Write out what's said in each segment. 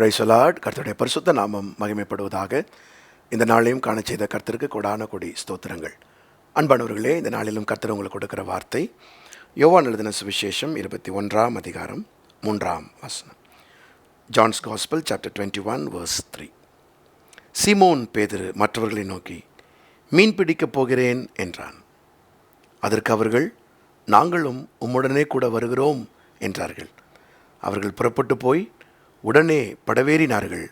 Praise the Lord. கர்த்தருடைய பரிசுத்த நாமம் மகிமைப்படுவதாக. இந்த நாளையும் காண செய்த கர்த்தருக்கு கொடான கொடி ஸ்தோத்திரங்கள். அன்பானவர்களே, இந்த நாளிலும் கர்த்தர் உங்களுக்கு கொடுக்கிற வார்த்தை யோவான் எழுதின சுவிசேஷம் 21 அதிகாரம் 3 ஜான்ஸ் காஸ்பல் சாப்டர் 21 verse 3. சீமோன் பேதுரு மற்றவர்களை நோக்கி, மீன் பிடிக்கப் போகிறேன் என்றான். அதற்கு அவர்கள், நாங்களும் உம்முடனே கூட வருகிறோம் என்றார்கள். அவர்கள் புறப்பட்டு போய் உடனே படவேறினார்கள்.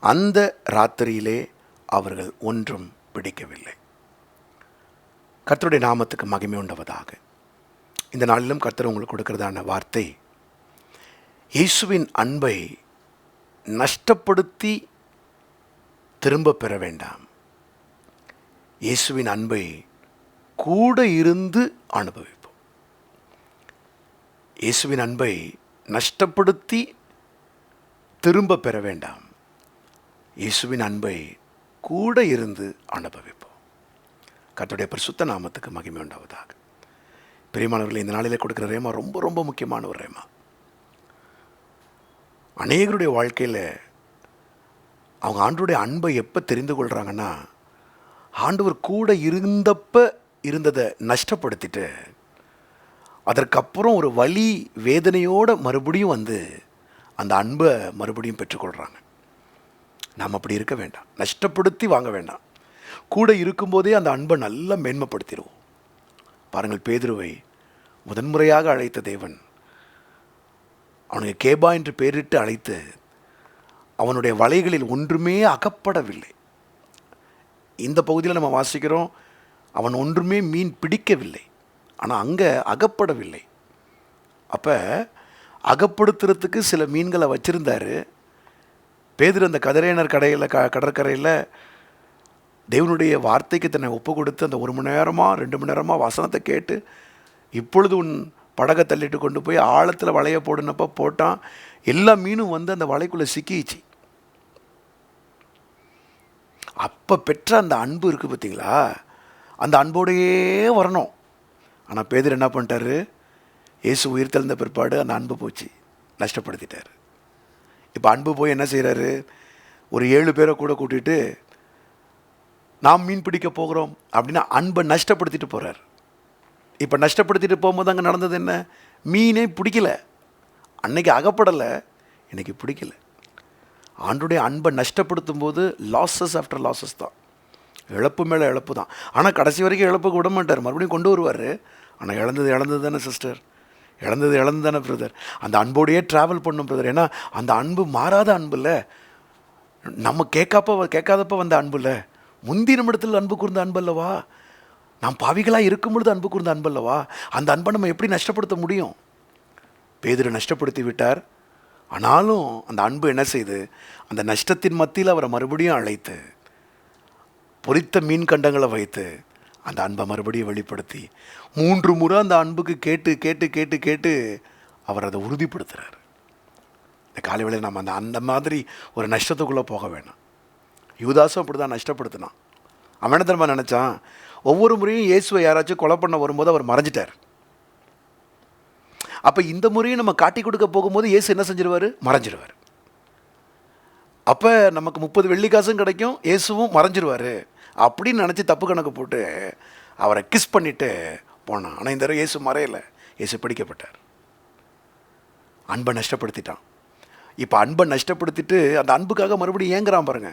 அந்த ராத்திரியிலே அவர்கள் ஒன்றும் பிடிக்கவில்லை. கர்த்தருடைய நாமத்துக்கு மகிமை உண்டாவதாக. இந்த நாளிலும் கர்த்தர் உங்களுக்கு கொடுக்கிறதான வார்த்தை, இயேசுவின் அன்பை நஷ்டப்படுத்தி திரும்ப பெற வேண்டாம். இயேசுவின் அன்பை கூட இருந்து அனுபவிப்போம். இயேசுவின் அன்பை நஷ்டப்படுத்தி திரும்ப பெற வேண்டாம். இயேசுவின் அன்பை கூட இருந்து அனுபவிப்போம். கர்த்தருடைய பரிசுத்த நாமத்துக்கு மகிமை உண்டாவதாக. பிரியமானவர்களை, இந்த நாளிலே கொடுக்குற ரேமா ரொம்ப ரொம்ப முக்கியமான ஒரு ரேமா. அநேகருடைய வாழ்க்கையில் அவங்க ஆண்டவருடைய அன்பை எப்போ தெரிந்து கொள்கிறாங்கன்னா, ஆண்டவர் கூட இருந்ததை நஷ்டப்படுத்திட்டு அதற்கப்புறம் ஒரு வலி வேதனையோடு மறுபடியும் அந்த அன்பை மறுபடியும் பெற்றுக்கொள்கிறாங்க. நாம் அப்படி இருக்க வேண்டாம். நஷ்டப்படுத்தி வாங்க வேண்டாம். கூட இருக்கும்போதே அந்த அன்பை நல்லா மேன்மைப்படுத்திடுவோம். பாருங்கள், பேதுருவை முதன்முறையாக அழைத்த தேவன் அவனுக்கு கேபா என்று பெயரிட்டு அழைத்து அவனுடைய வலைகளில் ஒன்றுமே அகப்படவில்லை. இந்த பகுதியில் நம்ம வாசிக்கிறோம், அவன் ஒன்றுமே மீன் பிடிக்கவில்லை, ஆனால் அங்கே அகப்படவில்லை. அப்போ அகப்படுத்துறதுக்கு சில மீன்களை வச்சுருந்தார். பேதுரு அந்த கதிரேனர் கடற்கரையில் தேவனுடைய வார்த்தைக்கு தன்னை ஒப்பு கொடுத்து அந்த 1 மணி நேரமாக 2 மணி நேரமாக வசனத்தை கேட்டு, இப்பொழுது உன் படகை தள்ளிட்டு கொண்டு போய் ஆழத்தில் வலையை போடுனப்போ போட்டான். எல்லா மீனும் அந்த வலைக்குள்ளே சிக்கிச்சு. அப்போ பெற்ற அந்த அன்பு இருக்குது பார்த்தீங்களா, அந்த அன்போடையே வரணும். ஆனால் பேதுரு என்ன பண்ணிட்டாரு, இயேசு உயிர் தெழுந்த பிற்பாடு அந்த அன்பு போச்சு, நஷ்டப்படுத்திட்டார். இப்போ அன்பு போய் என்ன செய்கிறாரு, ஒரு 7 பேரை கூட கூட்டிகிட்டு நாம் மீன் பிடிக்க போகிறோம் அப்படின்னா அன்பை நஷ்டப்படுத்திட்டு போகிறார். இப்போ நஷ்டப்படுத்திட்டு போகும்போது அங்கே நடந்தது என்ன, மீனே பிடிக்கல. அன்னைக்கு அகப்படலை, இன்னைக்கு பிடிக்கல. ஆண்டுடைய அன்பை நஷ்டப்படுத்தும் போது லாஸஸ் ஆஃப்டர் லாஸஸ் தான், இழப்பு மேலே இழப்பு தான். ஆனால் கடைசி வரைக்கும் இழப்புக்கு விட மாட்டார், மறுபடியும் கொண்டு வருவார். ஆனால் இழந்தது தானே சிஸ்டர், இழந்தது தானே பிரதர். அந்த அன்போடையே ட்ராவல் பண்ணும் பிரதர். ஏன்னா அந்த அன்பு மாறாத அன்பு இல்லை, நம்ம கேட்காதப்ப வந்த அன்பு இல்லை, முந்தி நிமிடத்தில் அன்பு கூர்ந்த அன்பு அல்லவா, நாம் பாவிகளாக இருக்கும் பொழுது அன்பு கூர்ந்த அன்பு அல்லவா. அந்த அன்பை நம்ம எப்படி நஷ்டப்படுத்த முடியும்? பேதுரு நஷ்டப்படுத்தி விட்டார். ஆனாலும் அந்த அன்பு என்ன செய்து, அந்த நஷ்டத்தின் மத்தியில் அவரை மறுபடியும் அழைத்து பொரித்த மீன் கண்டங்களை வைத்து அந்த அன்பை மறுபடியும் வெளிப்படுத்தி 3 முறை அந்த அன்புக்கு கேட்டு கேட்டு கேட்டு கேட்டு அவர் அதை உறுதிப்படுத்துகிறார். இந்த காலை வேளையில் நம்ம அந்த மாதிரி ஒரு நஷ்டத்துக்குள்ளே போக வேணாம். யூதாசும் அப்படி தான் நஷ்டப்படுத்தினான். அவன் என்ன தெரியுமா நினச்சான், ஒவ்வொரு முறையும் இயேசுவை யாராச்சும் கொலை பண்ண வரும்போது அவர் மறைஞ்சிட்டார். அப்போ இந்த முறையும் நம்ம காட்டி கொடுக்க போகும்போது இயேசு என்ன செஞ்சிருவார், மறைஞ்சிருவார். அப்போ நமக்கு 30 வெள்ளிக்காசும் கிடைக்கும், இயேசுவும் மறைஞ்சிருவார் அப்படின்னு நினச்சி தப்பு கணக்கு போட்டு அவரை கிஸ் பண்ணிவிட்டு போனான். ஆனால் இந்த தடவை இயேசு மறையலை, இயேசு பிடிக்கப்பட்டார். அன்பை நஷ்டப்படுத்திட்டான். இப்போ அன்பை நஷ்டப்படுத்திட்டு அந்த அன்புக்காக மறுபடியும் ஏங்குறான் பாருங்க.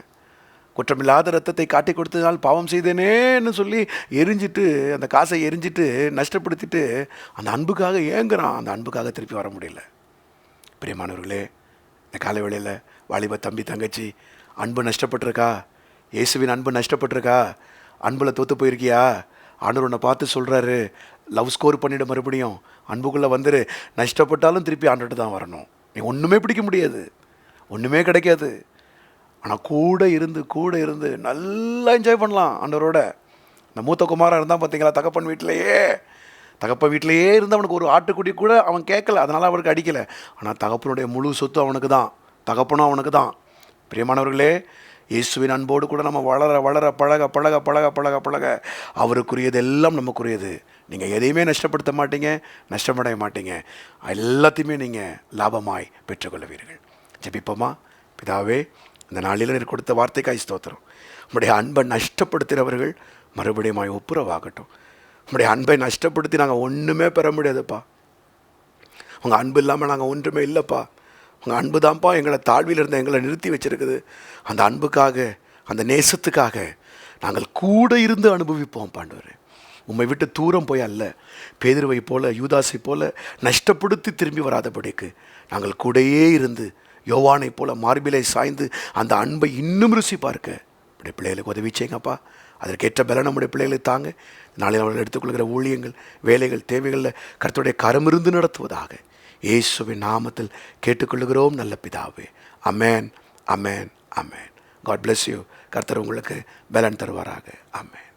குற்றமில்லாத ரத்தத்தை காட்டி கொடுத்ததால் பாவம் செய்தேனேன்னு சொல்லி எரிஞ்சிட்டு, அந்த காசை எரிஞ்சிட்டு நஷ்டப்படுத்திட்டு அந்த அன்புக்காக ஏங்குறான். அந்த அன்புக்காக திருப்பி வர முடியல. பிரியமானவர்களே, இந்த காலை வேளையில் வாலிப தம்பி தங்கச்சி, அன்பு நஷ்டப்பட்டிருக்கா? இயேசுவின் அன்பு நஷ்டப்பட்டிருக்கா? அன்பில் தோற்று போயிருக்கியா? ஆண்டவர் உன்னை பார்த்து சொல்கிறாரு, லவ் ஸ்கோர் பண்ணிவிட, மறுபடியும் அன்புக்குள்ளே வந்துரு. நஷ்டப்பட்டாலும் திருப்பி ஆண்டவர்கிட்ட தான் வரணும். நீ ஒன்றுமே பிடிக்க முடியாது, ஒன்றுமே கிடைக்காது. ஆனால் கூட இருந்து நல்லா என்ஜாய் பண்ணலாம் ஆண்டவரோட. இந்த மூத்த குமாரன் இருந்தால் பார்த்தீங்களா, தகப்பன் வீட்டிலையே இருந்து அவனுக்கு ஒரு ஆட்டுக்குடி கூட அவன் கேட்கல, அதனால் அவனுக்கு அடிக்கலை. ஆனால் தகப்பனுடைய முழு சொத்து அவனுக்கு தான், தகப்பனும் அவனுக்கு தான். பிரியமானவர்களே, இயேசுவின் அன்போடு கூட நம்ம வளர பழக அவருக்குரியது எல்லாம் நமக்குரியது. நீங்கள் எதையுமே நஷ்டப்படுத்த மாட்டீங்க, நஷ்டமடைய மாட்டீங்க. எல்லாத்தையுமே நீங்கள் லாபமாய் பெற்றுக்கொள்வீர்கள். ஜெபிப்போமா? பிதாவே, இந்த நாளில் நீர் கொடுத்த வார்த்தைக்காய் ஸ்தோத்திரம். உம்முடைய அன்பை நஷ்டப்படுத்துகிறவர்கள் மறுபடியும் ஒப்புரவாகட்டும். உம்முடைய அன்பை நஷ்டப்படுத்தி நாங்கள் ஒன்றுமே பெற முடியாதுப்பா. உங்கள் அன்பு இல்லாமல் நாங்கள் ஒன்றுமே இல்லைப்பா. உங்கள் அன்பு தான்ப்பா எங்களை தாழ்வில் இருந்த எங்களை நிறுத்தி வச்சிருக்குது. அந்த அன்புக்காக, அந்த நேசத்துக்காக நாங்கள் கூட இருந்து அனுபவிப்போம் ஆண்டவரே. உம்மை விட்டு தூரம் போய் அல்ல, பேதுருவை போல, யூதாசை போல நஷ்டப்படுத்தி திரும்பி வராதபடிக்கு நாங்கள் கூடையே இருந்து யோவானை போல மார்பிலை சாய்ந்து அந்த அன்பை இன்னும் ருசி பார்க்க நம்முடைய பிள்ளைகளுக்கு உதவி செய்யுங்கப்பா. அதற்கேற்ற பலன் நம்முடைய பிள்ளைகளை தாங்க. நாளில் அவர்கள் எடுத்துக்கொள்கிற ஊழியங்கள், வேலைகள், தேவைகளில் கர்த்தருடைய கரமிருந்து நடத்துவதாக இயேசுவின் நாமத்தில் கேட்டுக்கொள்கிறோம் நல்ல பிதாவே. அமேன், அமேன், அமேன். God bless you. கர்த்தர் உங்களுக்கு பலன் தருவாராக. அமேன்.